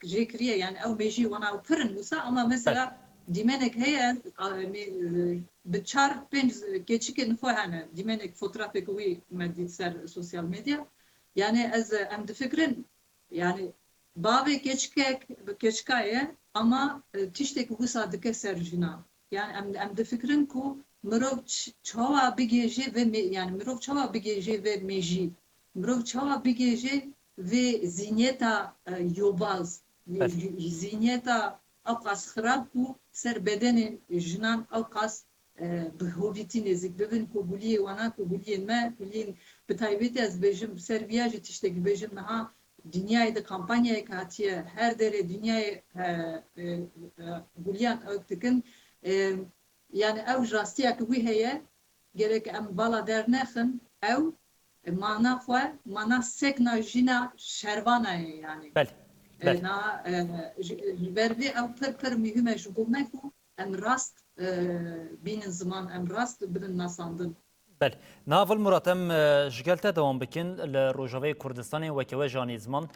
jê kiriye yani ew bêjî wana ew pirin wisa ama mesela dîmenek heye bi çar pênc keçikên xwe hene dîmenek fotoğrafeke wî me dît ser sosyal medya yani ez em difikirin yani bavê keçika ye ama tiştekî wisa dike ser jina yani em difikirin ku mirov çawa bigêje ve yani mirov çawa bigêje ve mejî mirov çawa bigêje ve zihniyeta yobaz zihniyeta ew qas xirab û ser bedenê jinan ew qas bi hovîtî nêzik bibin ku guliyê wana ku guliyên me guliyên bi taybetî ez bêjim ser viya jî tiştekî bêjim niha dünyayê de kampanyayek hatiye her derê dünyayê guliyan ew dikin yani ew rastiyek wî heye gerek em bala dernexin ew mana xwe mana sekna jina şervana ye yani ji ber vê ew pir mühim e ji bo me ku em rast bînin ziman em rast bidin nasandin Belê navil Murat em ji gel te dewam bikin li Rojavayê Kurdistanê weke janî ziman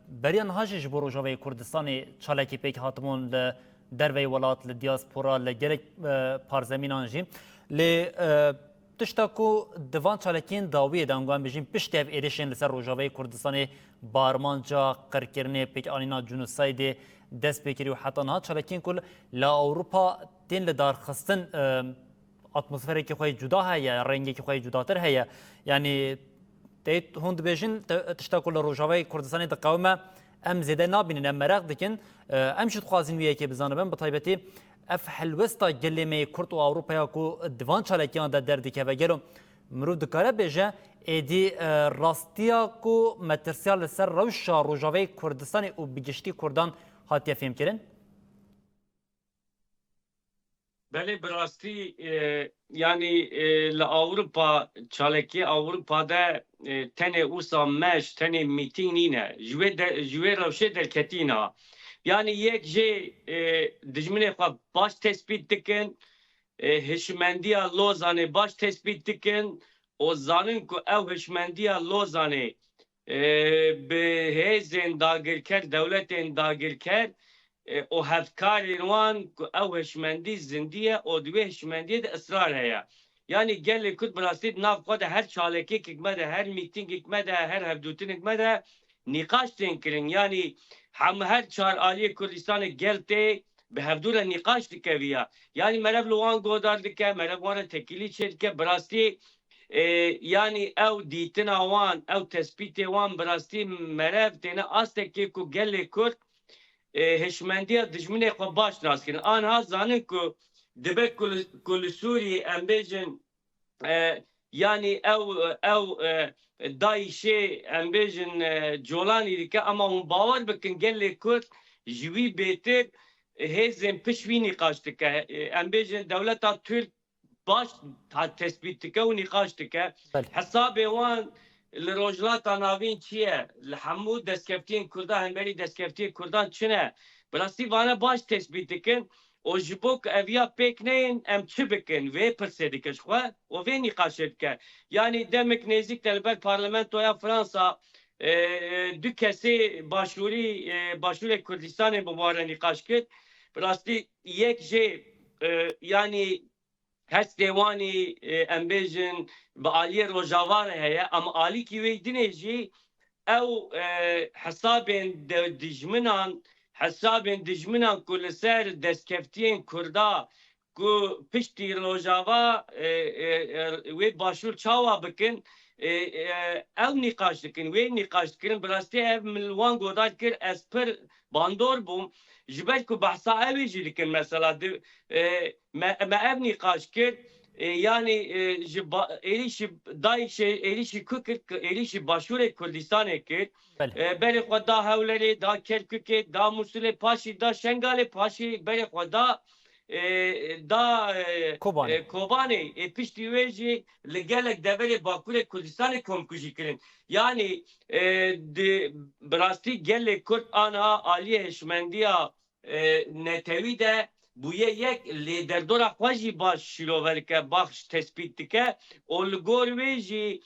beriya niha jî ji bo Rojavayê Kurdistanê çalekî pêk hatibûn li dervey welat li diaspora li gelek parzemînan jî lê tişta ku divan çalekên dawiyê de em bijîn piştî ev êrişên li ser Rojavayê Kurdistanê barmanca qirkirinê pêkanîna genosaydê dest pêkirî û heta niha çalekên ku li Ewropa tên li darxistin atmosferekî xwe cuda heye rengekî xwe cudatir heye yani tê hûn dibêjin tişta ku li Rojavayê Kurdistanê diqewime em zêde nabînin em mereq dikin em jî dixwazin wî yekê bizanibin bi taybetî ev helwesta gelê me Kurd û Ewropaya ku divan çalekiyan de derdikeve gelo mirov dikare bêje êdî rastiya ku metirsiya li ser rewşa Rojavayê Kurdistanê û bi giştî Kurdan hatiye fêmkirin Belê bi rastî yani li Ewropa çalekî Ewropa'da tenê wisa meş tenê mîtîng nîne ji wê rewşê derketîna Yani yek jê dijminê xwe baş tespît dikin, hişmendiya Lozanê baş tespît dikin, o zanin ku ew hişmendiya Lozanê bi hêzên dagirker, dewletên dagirker, o hevkarên wan ku ew hişmendî zindiye, o di wê hişmendiyê de ısrar heye. Yani gelê Kurd bi rastî di nav xwe de her çalekekek me de, her mîtingek me de, her hevdûtinek me de nîqaş tên kirin. Yani her çar aliyê Kurdistanê gel tê bi hevdûra nîqaş dikeviya. Yani merev li wan godar dike, merev wan re tekîlî çê dike. Bi rastî yani ew dîtina wan, ew tespîtê wan bi rastî merev têne astekê ku gelê Kurd hişmendiya dijminê xwe baş nas kirin. Aniha zanin ku dibe ku li Sûriyê em bêjin yani ew Daişê em bêjin colanî dike ama hûn bawer bikin gelê Kurd ji wî bêtir hêzên pişt wî nîqaş dike. Em bêjin dewleta Türk baş tespît dike û nîqaş dike. Hesabê wan li rojhilata navîn çi ye? Li hemû destkeftiyên Kurda hemberî destkeftiyê Kurdan çi ne? Bi rastî vane baş tespît dikin. O ji bo ku ev ya pêk neyên em çi bikin? Vê pirsê dike ji xwe û vê nîqaşê dike. Yani demek nêzik te li ber parlamentoya Fransa du kesê başûrê Kurdistanê bi ware nîqaş kir. Bi rastî yek jê yani hestê wanî em bêjin bi aliyê Rojava heye ama alîkî wê dinê jî ew hesabên dijminan ku li ser destkeftiyên Kurda ku piştî Rojava wê başûr çawa bikin ew nîqaş dikin, wê nîqaş dikin. Bi rastî ev min wan godar kir ez pir bandor bûm ji ber ku behsa evê jî dikin mesela me ev nîqaş kir yani ji êrişî Daişê êrişî ku kir êrişî başûrê Kurdistanê kir berê xwe da Hewlerê da Kerkûkê da Musulê paşî da Şengalê paşî berê xwe da Kobanê piştî wê jî li gelek deverê Bakurê Kurdistanê komkujî kirin. Yani bi rastî gelê Kurd aniha aliyê hişmendiya netewî de bûye yek lêderdora xwe jî baş şîroverike, baş tespît dike û li gor wê jî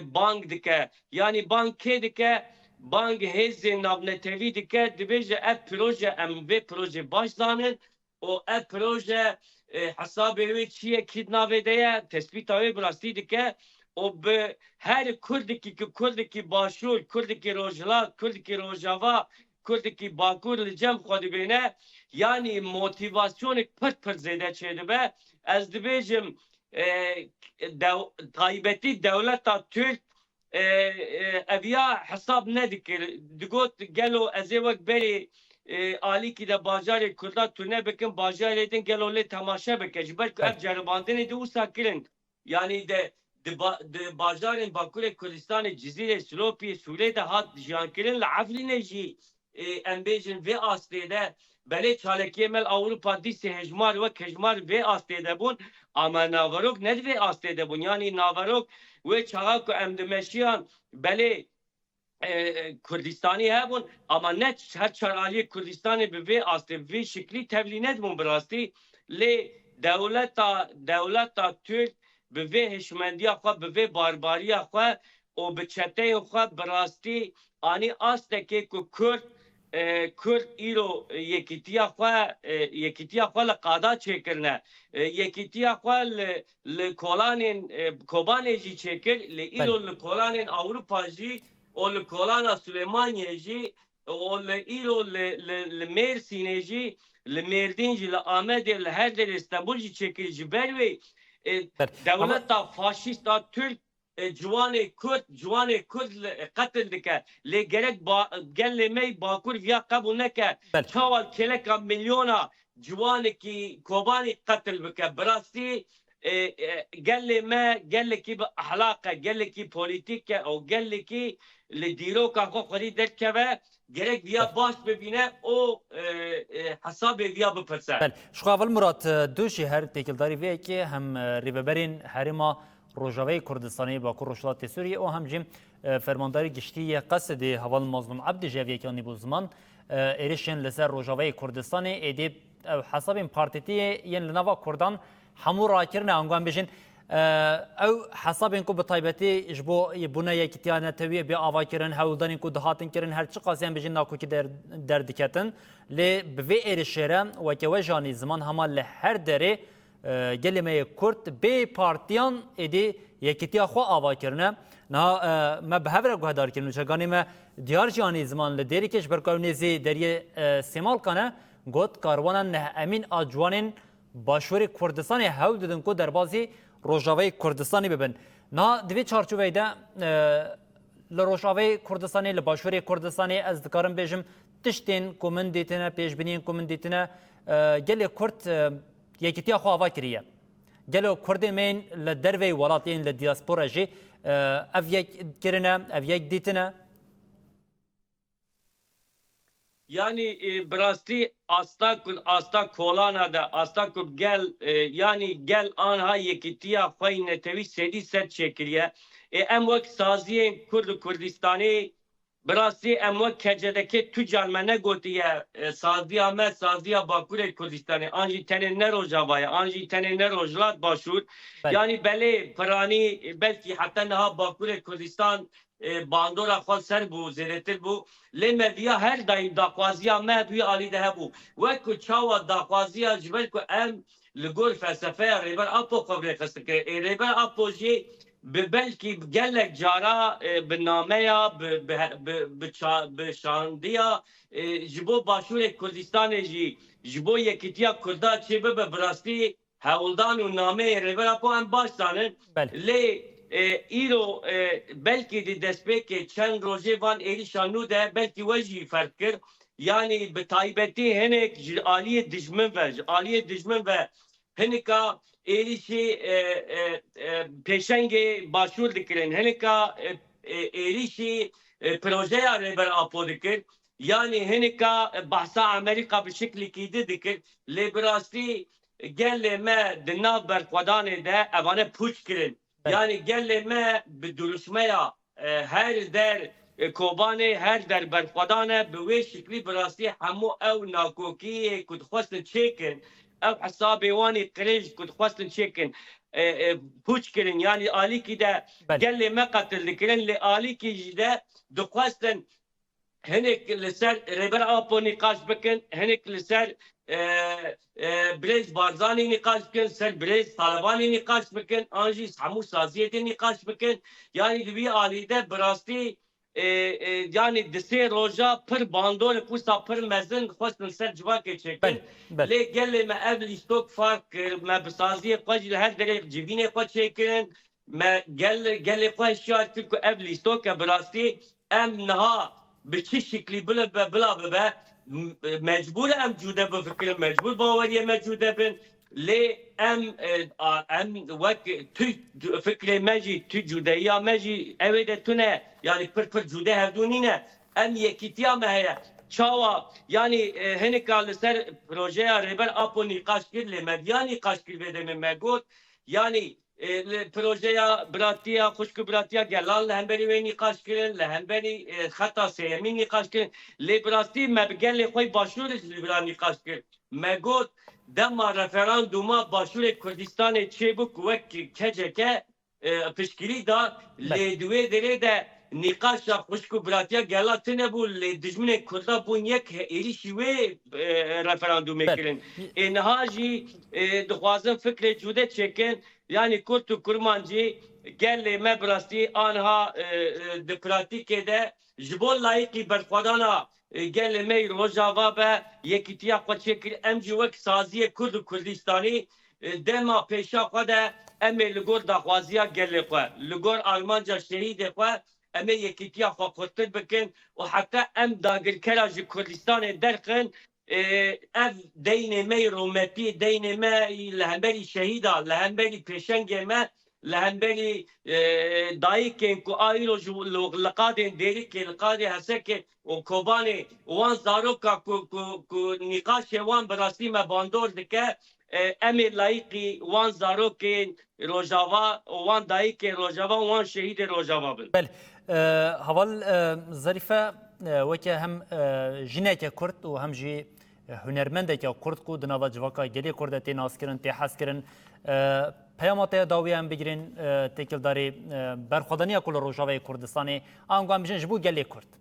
bang dike. Yani bang kê dike? Bang hêzên navnetewî dike, dibêje ev proje em vê proje baş zanin û ev proje hesabê wê çi ye, kî navê de ye, tespîta wê bi rastî dike û bi her Kurdekî ku Kurdekî başûr, Kurdekî Rojhilat, Kurdekî Rojava, Kurdekî Bakur li cem xwe dibêne yani motivasyonek pir zêde çê dibe. Ez dibêjim taybetî dewleta Türk eviya hesab nedikir. Digot gelo ez ê wek berê alîkî de bajarê Kurda tune bikin bajarê din gelo lê temaşe bike ji ber ku ev ceribandinê de wisa kirin. Yani de bajarên Bakurê Kurdistanê Cizîrê Silopiyê Sûrê de hat jiyankirin li Efrînê jî em bêjin vê astê de belê çalekiyê mel Awropa dîsê hejmar wek hejmar vê astê de bûn ama naverok ne vê astê de bûn. Yani naverok wê çaxa ku em dimeşiyan belê Kurdistanî hebûn ama ne her çar aliyê Kurdistanê bi vê astê vê şiklî tevlî nedibûn bi rastî lê dewleta Türk bi vê hişmendiya xwe bi vê barbariya xwe û bi çeteyên xwe bi rastî anî astekê ku Kurd îro yekîtiya xwe li qada çêkirine, yekîtiya xwe li kolanên jî çêkir, li îro li kolanên Awropa jî û li kolana Süleymaniyê jî û li îro li Mêrsînê jî, li Mêrdîn jî, li Amedê, li her derê Stenbul jî çêkir ji ber wê dewleta faşîsta Türk ciwanê Kurd qetil dike. Lê gerek gelê me Bakur viya qebûl neke çawa keleka milyona ciwanekî Kobanî qetil bike. Bi rastî gelê me gelekî bi ahlaqe, gelekî polîtîk e û gelekî li dîroka xwe xwedî derkeve gerek viya baş bibîne û hesabê viya bipirse. Şixwavil Murat du jî her têkildarî vê yekê hem rêveberên herêma Rojavayê Kurdistanê Bakur Rojhilatê Sûriyê û hem jî fermandarî giştî yê Qesedê Heval Mazlûm Ebdî ji ev yekî anî bû ziman êrişên li ser Rojavayê Kurdistanê êdî hesabên partîtiyê yên li nava Kurdan hemû rakirine anguan bêjin ew hesabên ku bi taybetî ji bo bûna yekîtiya netewî bê avakirin hewldanên ku dihatin kirin her çi qasiyan bêjin nakokî derdiketin lê bi vê êrişê re weke we janî ziman hema li her derê gelê me yê Kurd bê partiyan êdî yekîtiya xwe avakirine niha me bi hev re guhdar kirin çeganê me diyar janî ziman li derîkê ji ber ku ew nêzî deriyê Sêmalkan e got karwanan neh emîn a ciwanên Başûrê Kurdistanê hewl didin ku derbasî Rojavayê Kurdistanê bibin. Niha divê çarçoveyê de li Rojavayê Kurdistanê li Başûrê Kurdistanê ez dikarim bêjim tiştên ku min dîtine pêşbîniyên ku min dîtine gelê Kurd yekîtiya xwe ava kiriye. Gelo Kurdên mên li dervey welatiyên li diaspora jî ev yek kirine, ev yek dîtine. Yani brasti asta kolana da asta ku gel yani gel anha yekitiya xwe netevi sedî ser çekiriye. Em wek saziyên Kurdistanê brasti em wek kecedeke tu canmene gotiye saziya me saziya Bakurê Kurdistanê an jî tenê ne Rojavayê an jî tenê ne Rojhilat Başûr yani belê piranî belkî heta niha Bakurê Kurdistan bandora xwe ser bû zêdetir bû lê medya her daîm daxwaziya me duî alî de hebû wek ku çawa daxwaziya ji ber ku em li gor felsefeya rêber Apo xwe rêxistikir rêber Apo jî belkî gelek cara bi nameya bi şandiya ji bo Başûrê Kurdistanê jî ji bo yekîtiya Kurda çê bibe bi rastî hewldan û nameyê rêber Apo em baş zanin lê îro belkî di destpêkê çend rojê van êrişa nû de belkî we jî ferq kir yanî bi taybetî hinek ji aliyê dijmin ve ji aliyê dijmin ve hinika êrişî pêşengê Başûr dikirin hinika êrişî projeya rêber Apo dikir yanî hinika behsa Amerîka bi şeklekî di dikir lê bi rastî gelê me di nav berxwedanê de evane pûç kirin yani gelê me bi duruşmeya her der Kobanê her der berxwedan e bi wê şeklî bi rastî hemû ew nakokiyê ku dixwestin çêkin ev hesabê wanê qirêj ku dixwestin çêkin pûç kirin yani alîkî de gelê me qetil dikirin lê alîkî jî de dixwestin hinek li ser rêber Apo nîqaş bikin hinek li ser Birêz Barzanî nîqaş bikin ser Birêz Talebanî nîqaş bikin an jî hemû saziyê de nîqaş bikin yani di vî alî de bi rastî yani di sê roja pir bandor pûsta pir mezin xwestin ser civakê çêkin lê gelê me ev lîstok fark kir me bi saziyê xwe jî li her derê civînê xwe çêkirin me gelê xwe hişyar kir ku ev lîstok e bi rastî em niha bi çi şeklî bila bibe mecbur em cude bifikirin mecbur baweriye me cude bin lê em wek tu fikrê me jî tu cudeyiya me jî evê de tune yani pir cude hevdûnîne em yekîtiya me heye çawa yani hinika li ser projeya rêber Apo nîqaş kir lê medya nîqaş kir vê demê me got yani projeya biratiya xuşku biratiya gelan li hemberî wê nîqaş kirin li hemberî xeta sêyemî nîqaş kirin lê bi rastî me bi gelê xwe Başûrê ji libira nîqaş kir me got dema referanduma Başûrê Kurdistanê çêbû ku wek keceke piştgirî da lê di wê derê de nîqaşa xuşku biratiya gela tune bû lê dijminên Kurda bûn yek êrişî wê referandumê kirin niha jî dixwazin fikrê cude çêkin yani Kurd û Kurman jî gelê me bi rastî anha di pratikê de ji bo layıqî berxwedana gelê me Rojava be yekîtiya xwe çêkir em jî wek saziyê Kurd û Kurdistanî dema pêşa xwe de em ê li gor daxwaziya gelê xwe li gor armanca şehîdê xwe em ê yekîtiya xwe xurtir bikin û heta em dagirkera ji Kurdistanê derxin ev deynê me rometî deynê me li hemberî şehîda li hemberî pêşengê me li hemberî dayîkên ku îro ji liqadên derîkê liqadê hesekê û Kobanê wan zaroka ku nîqaşê wan bi rastî me bandor dike em ê layıqî wan zarokên Rojava wan dayîkê Rojava wan şehîdê Rojava bin. Haval Zarife وەکە هەم ژنێکە کورد و هەم ژی هونەرمەندێکە کورد و دناوا civaka gelê Kurd tê naskirin tê hezkirin peyama te dawî em bigirên têkildarê berxwedaniya ku li Rojavayê Kurdistanê an wan bijin ji bo gelê Kurd.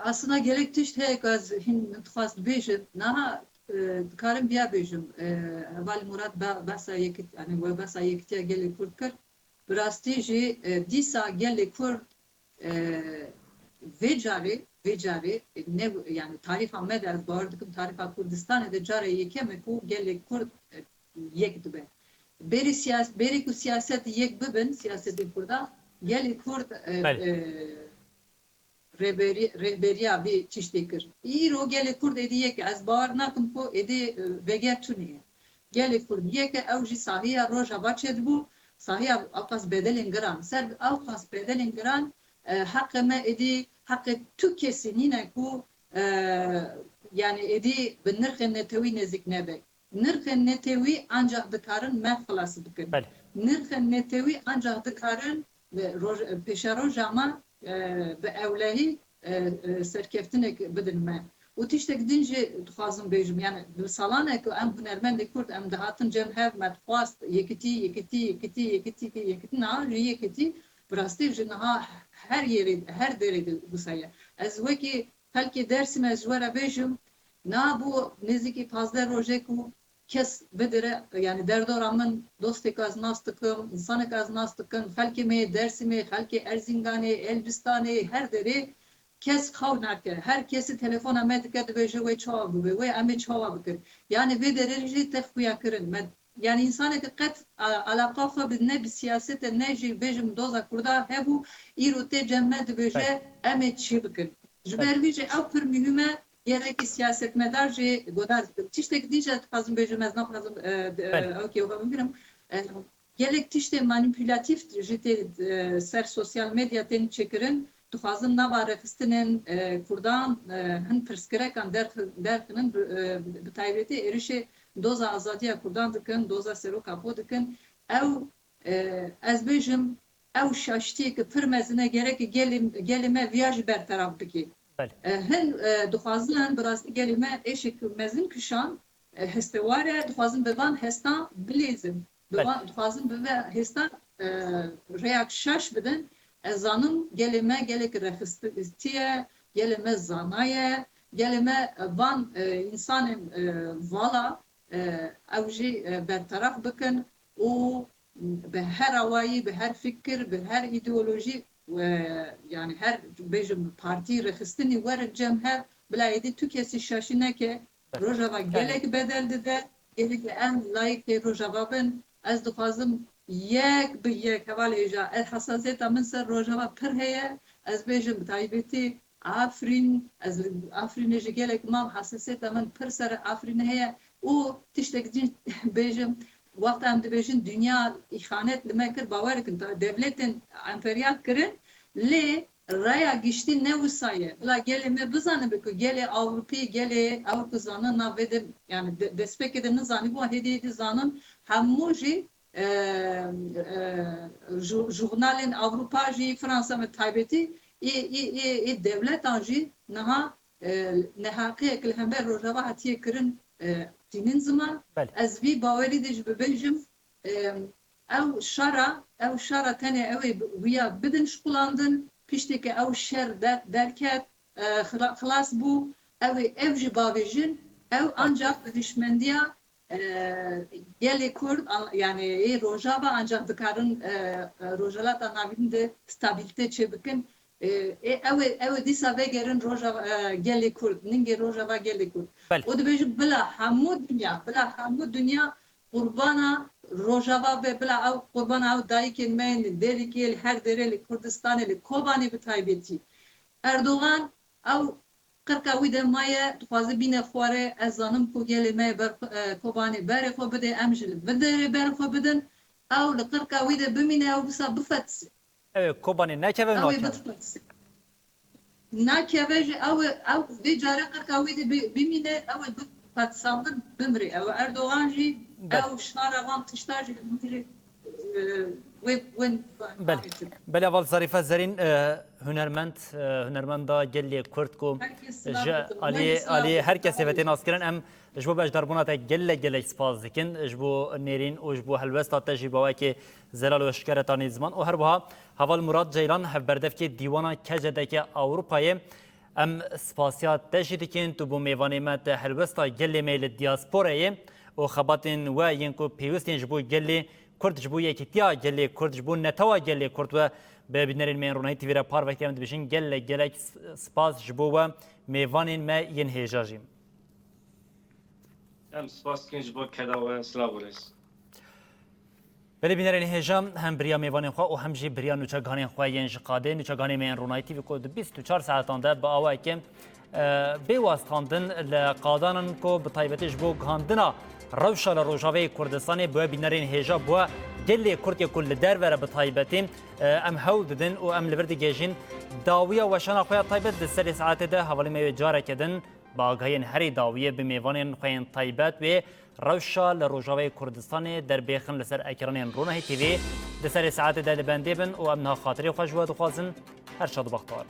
Aslında gelek tişt heyek az hin xwast bêjim naha dikarim biya bêjim Heval Murat behsa yekî yani we behsa yekîtiya gelê Kurd kir bi rastî jî dîsa gelê Kurd vê carê ne yani tarifa me de ez bawer dikim tarifa Kurdistanê de care yekem ku gelê Kurd yek dibe. Berî ku siyaset yek bibin siyasetê Kurda gelê Kurd rehberiya vê tiştê kir. Îro gelê Kurd êdî yeke ez bawer nakim ku êdî veger tuniye. Gelê Kurd yeke ew jî sahiya Rojava çêdibû sahiya ew qas bedelên giran ser ew qas bedelên giran haqqê me êdî haqqê tu kesî nîne ku yani êdî bi nirxên netewî nêzik nebe. Nirxên netewî ancak dikarin me xilasî bikin. Nirxên netewî ancak dikarin pêşa roja me bi ewlehî serkeftinek bidin me. û tiştek din jî dixwazim bêjim yani bi salanê ku em hunermendê Kurd em dihatin cem hev me dixwast yekîtî niha jî yekîtî bi rastî ji niha her yerê her derê de wisa ez wekî helkê Dêrsimê ji we re bêjim na bu nêzîkî 15 rojê ku kes bidire yani derdora min dostek az nas dikim insanek az nas dikim helkê me Dêrsimê helkê Erzinganê Elbistanê her derê kes xew nake her kesî telefona me dike dibêje wê çawa bibe wê em ê çawa bikin yani vê derê jî te xuya kirin yani insanekî qet alaqa xwe bi ne bi siyasetê ne jî bêjim doza Kurda hebû îro tê cem me dibêje em ê çi bikin ji ber vî jî ew pir mühim e gerekî siyasetmedar jî godar tiştek dîce dixwazim bêjim ez naxwazim okey we bigirim gelek tiştê manipülatîf jî tê ser sosyal medya tên çêkirin dixwazim nava rexistinên Kurdan hin pirsgirekan derxinin bi taybetî êrişê doza azadiya Kurdan dikin doza seroka xwe dikin ew ez bêjim ew şaştiyekî pir mezin e gerekî gelê me viya jî berteraf bike. Hin dixwazin bi rastî gelê me êşek mezin kişan hestewar e dixwazim bi van hestan bilêzin dixwazim bi vê hestan rêyak şaş bidin ez zanim gelê me gelek rexistiye gelê me zanaye gelê me van insanên vala ew jî bertaraf bikin û bi her awayî bi her fikir bi her îdeolojî yani her bêjim partî rexistinî werin cem hev bila êdî tu kesî şaşî neke Rojava gelek bedel dide gelek em layıkê Rojava bin ez dixwazim yek bi yek hevalê êja ez hesasiyeta min ser Rojava pir heye ez bêjim bi taybetî Afrîn ez Afrînê ji gelek mam hesasiyeta min pir ser Afrînê heye û tiştek din bêjim wexta em dibêjin dünya îxanet li me kir bawer dikin devletên emperyal kirin lê raya giştî ne wisa ye bila gelê me bizanin ku gelê Ewropî gelê ew ku zanin navê de yani destpêkê de nizanî bu hêdî zanin hemû jî jurnalên Ewropa jî Fransa me taybetî ê devletan jî niha nehaqiyek li hember Rojava hatiye kirin tînin ziman ez vî bawerî de jî bibêjim ew şara tenê ew ê wiya bidin şkulandin piştekî ew şer derket xilas bû ew jî bavêjin ew ancak bi dişmendiya gelê Kurd yani ê Rojava ancak dikarin rojalata navîn de stabilite çê bikin ew dîsa vegerin Rojava gelê Kurd ningê Rojava gelê Kurd û dibêjin bila hemû dünya qurbana Rojava ve bila ew qurbana ew dayîkên me yên derîkê her derê li Kurdistanê li Kobanê bi taybetî Erdogan ew qirka wî de maye dixwaze bîne xwarê ez zanim ku gelê me Kobanê berê xwe bide em jî li derê berê xwe bidin ew li qirka wî de bimîne ew bisa bifetise Kobanê nekeve nakeve jî ew vê care qirka wî de bimîne ew bifetsandin bimrê ew Erdogan jî ew şara van tiştar jî بله بله اول ظریفه زرین هنرمند گلی کرد کو علی هر کسی وقتی ناس کردن ام جبو باش دربونات گل سپاس دکن جبو نیرین و جبو هلوست تجربه که زلال و شکرتانی زمان و هر بها حوال مراد جیلان هف بردف که دیوانا کجده که اروپای ام سپاسیات تجدیدکن تو بو میوانی مت هلوست گل میل دیاسپورای و خباتن و ینکو پیوستین جبو گلی کرد جبو یکیتیا گلی کرد جبو نتوا گلی کرد و به بینرین من رونای تیویرا پار وقتی هم دبیشین گل سپاس جبو و میوانین ما ین هیجاجیم. ام سپاس کنج با کدا و سلاورس. بله بینرین هیجام هم بریا میوانین خوا و هم جی بریا نوچگانی خوا ینج قاده نوچگانی من رونای تیوی کد 24 ساعتان ده با آوای که به واسطاندن لقادانن کو بطایبتش بو گاندنا روشا لروجاوی کردستان بو بینرین هیجا بو گلی کرد کل در وره بطایبتیم ام هول ددن و ام لبرد گیجین داویا وشانا خویا طایبت ده سری ساعت ده حوالی میوی جاره کدن با آگاهین هری داویه به میوانین خوین طایبت و روشا لروجاوی کردستان در بیخن لسر اکرانین رونه تیوی ده سری ساعت ده لبنده بن و امنها خاطری خوش بود خوازن هر شاد بختار